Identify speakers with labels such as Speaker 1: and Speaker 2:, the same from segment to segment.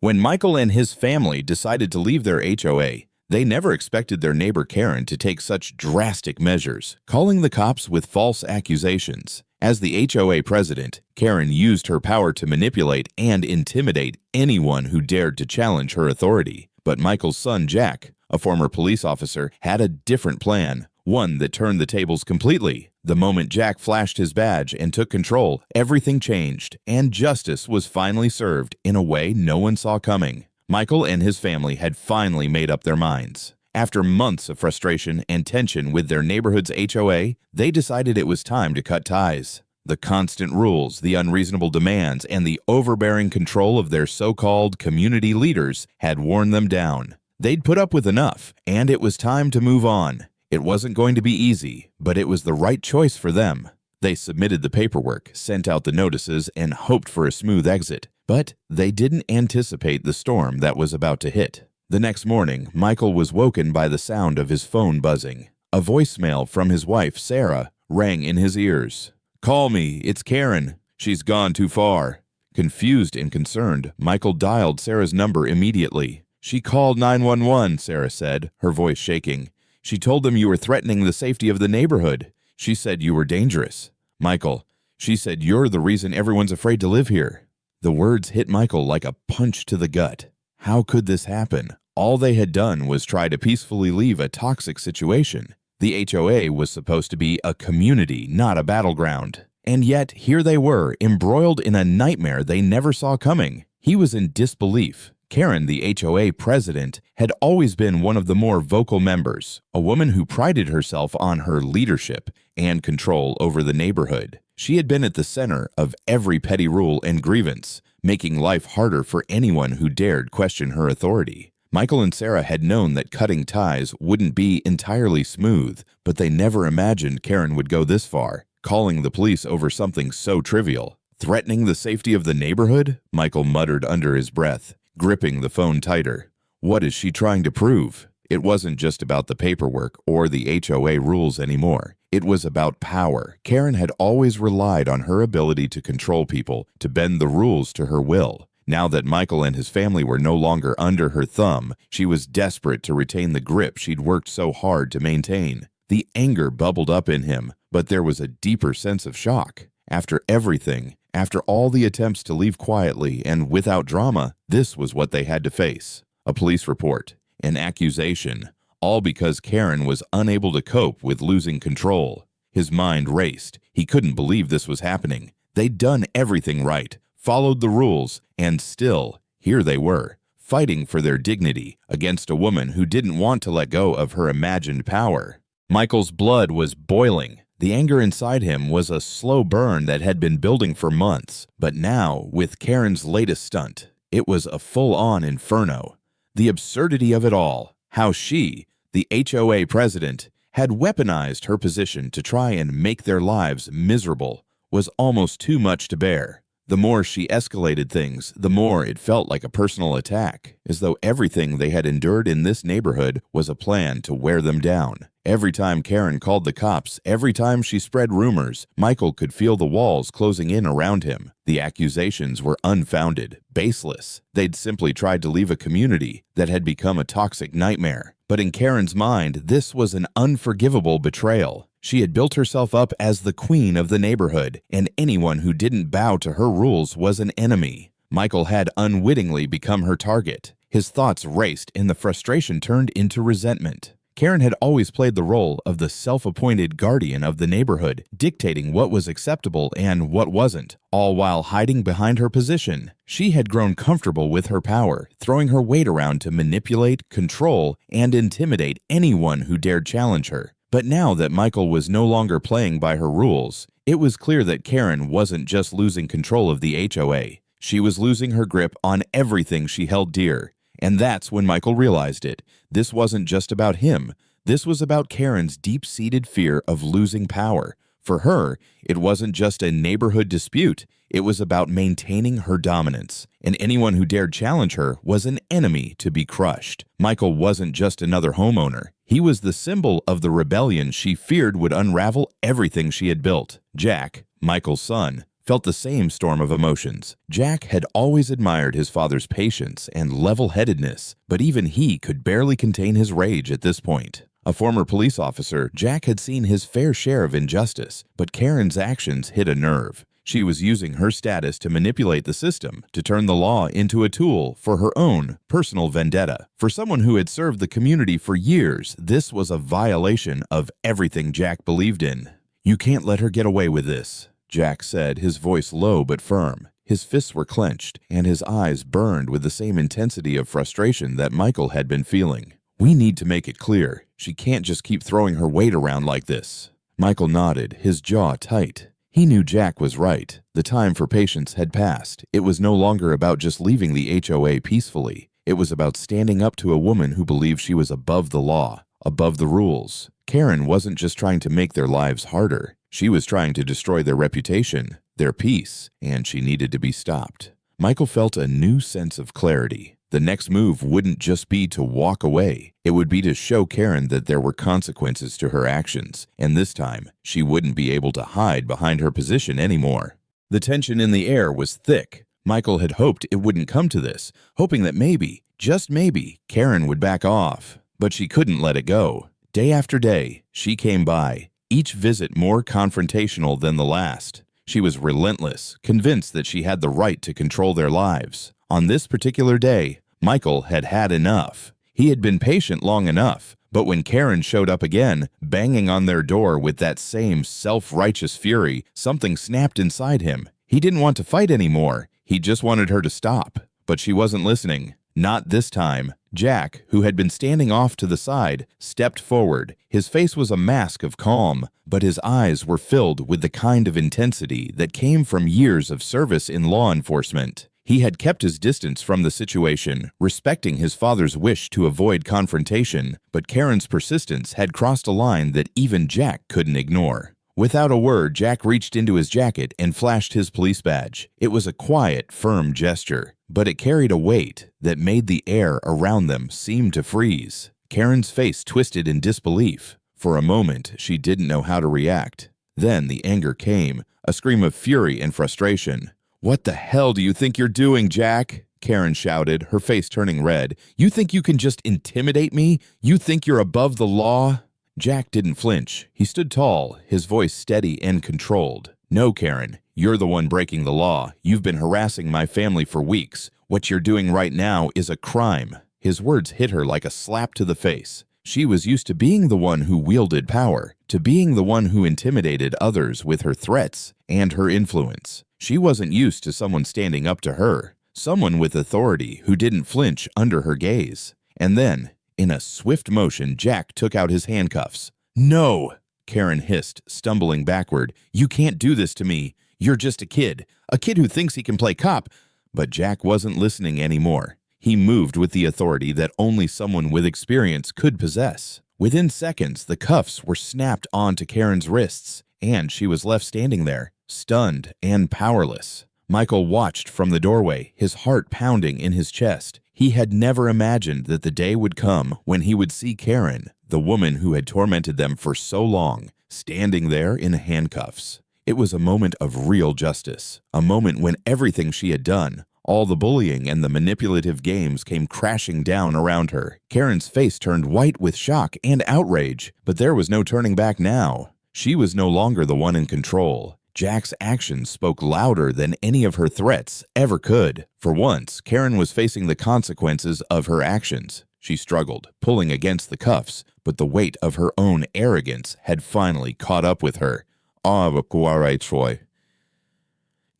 Speaker 1: When Michael and his family decided to leave their HOA, they never expected their neighbor Karen to take such drastic measures, calling the cops with false accusations. As the HOA president, Karen used her power to manipulate and intimidate anyone who dared to challenge her authority. But Michael's son, Jack, a former police officer, had a different plan, one that turned the tables completely. The moment Jack flashed his badge and took control, everything changed, and justice was finally served in a way no one saw coming. Michael and his family had finally made up their minds. After months of frustration and tension with their neighborhood's HOA, they decided it was time to cut ties. The constant rules, the unreasonable demands, and the overbearing control of their so-called community leaders had worn them down. They'd put up with enough, and it was time to move on. It wasn't going to be easy, but it was the right choice for them. They submitted the paperwork, sent out the notices, and hoped for a smooth exit. But they didn't anticipate the storm that was about to hit. The next morning, Michael was woken by the sound of his phone buzzing. A voicemail from his wife, Sarah, rang in his ears. "Call me, it's Karen. She's gone too far." Confused and concerned, Michael dialed Sarah's number immediately. "She called 911, Sarah said, her voice shaking. "She told them you were threatening the safety of the neighborhood. She said you were dangerous." "Michael, she said you're the reason everyone's afraid to live here." The words hit Michael like a punch to the gut. How could this happen? All they had done was try to peacefully leave a toxic situation. The HOA was supposed to be a community, not a battleground. And yet, here they were, embroiled in a nightmare they never saw coming. He was in disbelief. Karen, the HOA president, had always been one of the more vocal members, a woman who prided herself on her leadership and control over the neighborhood. She had been at the center of every petty rule and grievance, making life harder for anyone who dared question her authority. Michael and Sarah had known that cutting ties wouldn't be entirely smooth, but they never imagined Karen would go this far, calling the police over something so trivial. "Threatening the safety of the neighborhood?" Michael muttered under his breath, gripping the phone tighter. What is she trying to prove? It wasn't just about the paperwork or the HOA rules anymore. It was about power. Karen had always relied on her ability to control people, to bend the rules to her will. Now that Michael and his family were no longer under her thumb, she was desperate to retain the grip she'd worked so hard to maintain. The anger bubbled up in him, but there was a deeper sense of shock. After everything, after all the attempts to leave quietly and without drama, this was what they had to face. A police report, an accusation, all because Karen was unable to cope with losing control. His mind raced. He couldn't believe this was happening. They'd done everything right, followed the rules, and still, here they were, fighting for their dignity against a woman who didn't want to let go of her imagined power. Michael's blood was boiling. The anger inside him was a slow burn that had been building for months, but now, with Karen's latest stunt, it was a full-on inferno. The absurdity of it all, how she, the HOA president, had weaponized her position to try and make their lives miserable, was almost too much to bear. The more she escalated things, the more it felt like a personal attack, as though everything they had endured in this neighborhood was a plan to wear them down. Every time Karen called the cops, every time she spread rumors, Michael could feel the walls closing in around him. The accusations were unfounded, baseless. They'd simply tried to leave a community that had become a toxic nightmare. But in Karen's mind, this was an unforgivable betrayal. She had built herself up as the queen of the neighborhood, and anyone who didn't bow to her rules was an enemy. Michael had unwittingly become her target. His thoughts raced, and the frustration turned into resentment. Karen had always played the role of the self-appointed guardian of the neighborhood, dictating what was acceptable and what wasn't, all while hiding behind her position. She had grown comfortable with her power, throwing her weight around to manipulate, control, and intimidate anyone who dared challenge her. But now that Michael was no longer playing by her rules, it was clear that Karen wasn't just losing control of the HOA. She was losing her grip on everything she held dear. And that's when Michael realized it. This wasn't just about him. This was about Karen's deep-seated fear of losing power. For her, it wasn't just a neighborhood dispute. It was about maintaining her dominance. And anyone who dared challenge her was an enemy to be crushed. Michael wasn't just another homeowner. He was the symbol of the rebellion she feared would unravel everything she had built. Jack, Michael's son, felt the same storm of emotions. Jack had always admired his father's patience and level-headedness, but even he could barely contain his rage at this point. A former police officer, Jack had seen his fair share of injustice, but Karen's actions hit a nerve. She was using her status to manipulate the system, to turn the law into a tool for her own personal vendetta. For someone who had served the community for years, this was a violation of everything Jack believed in. "You can't let her get away with this," Jack said, his voice low but firm. His fists were clenched, and his eyes burned with the same intensity of frustration that Michael had been feeling. "We need to make it clear. She can't just keep throwing her weight around like this." Michael nodded, his jaw tight. He knew Jack was right. The time for patience had passed. It was no longer about just leaving the HOA peacefully. It was about standing up to a woman who believed she was above the law, above the rules. Karen wasn't just trying to make their lives harder. She was trying to destroy their reputation, their peace, and she needed to be stopped. Michael felt a new sense of clarity. The next move wouldn't just be to walk away. It would be to show Karen that there were consequences to her actions, and this time, she wouldn't be able to hide behind her position anymore. The tension in the air was thick. Michael had hoped it wouldn't come to this, hoping that maybe, just maybe, Karen would back off. But she couldn't let it go. Day after day, she came by, each visit more confrontational than the last. She was relentless, convinced that she had the right to control their lives. On this particular day, Michael had had enough. He had been patient long enough, but when Karen showed up again, banging on their door with that same self-righteous fury, something snapped inside him. He didn't want to fight anymore. He just wanted her to stop. But she wasn't listening. Not this time. Jack, who had been standing off to the side, stepped forward. His face was a mask of calm, but his eyes were filled with the kind of intensity that came from years of service in law enforcement. He had kept his distance from the situation, respecting his father's wish to avoid confrontation, but Karen's persistence had crossed a line that even Jack couldn't ignore. Without a word, Jack reached into his jacket and flashed his police badge. It was a quiet, firm gesture, but it carried a weight that made the air around them seem to freeze. Karen's face twisted in disbelief. For a moment, she didn't know how to react. Then the anger came, a scream of fury and frustration. "What the hell do you think you're doing, Jack?" Karen shouted, her face turning red. "You think you can just intimidate me? You think you're above the law?" Jack didn't flinch. He stood tall, his voice steady and controlled. "No, Karen, you're the one breaking the law. You've been harassing my family for weeks. What you're doing right now is a crime." His words hit her like a slap to the face. She was used to being the one who wielded power, to being the one who intimidated others with her threats and her influence. She wasn't used to someone standing up to her, someone with authority who didn't flinch under her gaze. And then, in a swift motion, Jack took out his handcuffs. "No!" Karen hissed, stumbling backward. "You can't do this to me. You're just a kid who thinks he can play cop." But Jack wasn't listening anymore. He moved with the authority that only someone with experience could possess. Within seconds, the cuffs were snapped onto Karen's wrists, and she was left standing there, stunned and powerless. Michael watched from the doorway, his heart pounding in his chest. He had never imagined that the day would come when he would see Karen, the woman who had tormented them for so long, standing there in handcuffs. It was a moment of real justice, a moment when everything she had done, all the bullying and the manipulative games, came crashing down around her. Karen's face turned white with shock and outrage, but there was no turning back now. She was no longer the one in control. Jack's actions spoke louder than any of her threats ever could. For once, Karen was facing the consequences of her actions. She struggled, pulling against the cuffs, but the weight of her own arrogance had finally caught up with her.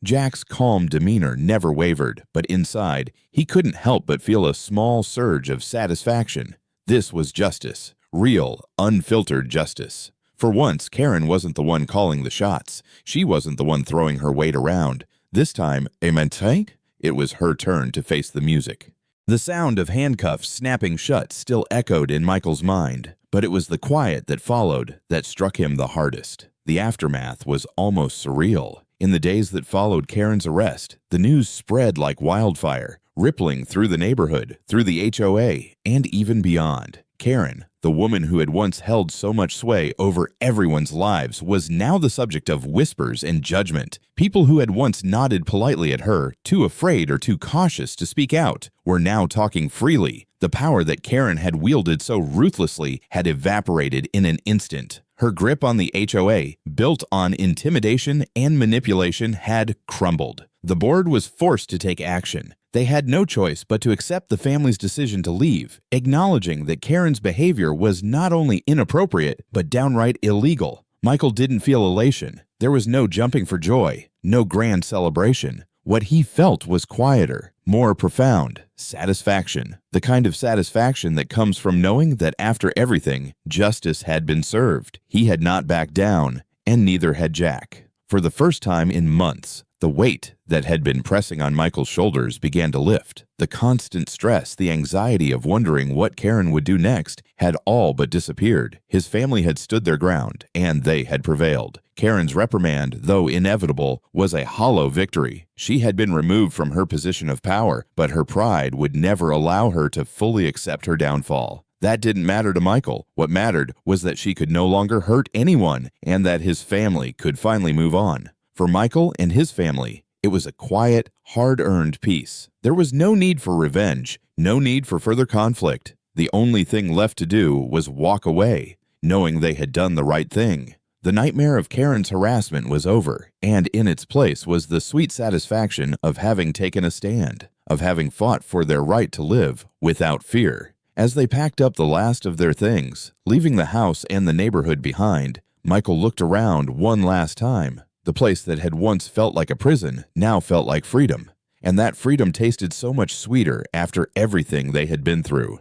Speaker 1: Jack's calm demeanor never wavered, but inside, he couldn't help but feel a small surge of satisfaction. This was justice, real, unfiltered justice. For once, Karen wasn't the one calling the shots. She wasn't the one throwing her weight around. This time, it was her turn to face the music. The sound of handcuffs snapping shut still echoed in Michael's mind, but it was the quiet that followed that struck him the hardest. The aftermath was almost surreal. In the days that followed Karen's arrest, the news spread like wildfire, rippling through the neighborhood, through the HOA, and even beyond. Karen, The woman who had once held so much sway over everyone's lives was now the subject of whispers and judgment. People who had once nodded politely at her, too afraid or too cautious to speak out, were now talking freely. The power that Karen had wielded so ruthlessly had evaporated in an instant. Her grip on the HOA, built on intimidation and manipulation, had crumbled. The board was forced to take action. They had no choice but to accept the family's decision to leave, acknowledging that Karen's behavior was not only inappropriate, but downright illegal. Michael didn't feel elation. There was no jumping for joy, no grand celebration. What he felt was quieter, more profound satisfaction, the kind of satisfaction that comes from knowing that after everything, justice had been served. He had not backed down, and neither had Jack. For the first time in months, the weight that had been pressing on Michael's shoulders began to lift. The constant stress, the anxiety of wondering what Karen would do next, had all but disappeared. His family had stood their ground, and they had prevailed. Karen's reprimand, though inevitable, was a hollow victory. She had been removed from her position of power, but her pride would never allow her to fully accept her downfall. That didn't matter to Michael. What mattered was that she could no longer hurt anyone, and that his family could finally move on. For Michael and his family, it was a quiet, hard-earned peace. There was no need for revenge, no need for further conflict. The only thing left to do was walk away, knowing they had done the right thing. The nightmare of Karen's harassment was over, and in its place was the sweet satisfaction of having taken a stand, of having fought for their right to live without fear. As they packed up the last of their things, leaving the house and the neighborhood behind, Michael looked around one last time. The place that had once felt like a prison now felt like freedom, and that freedom tasted so much sweeter after everything they had been through.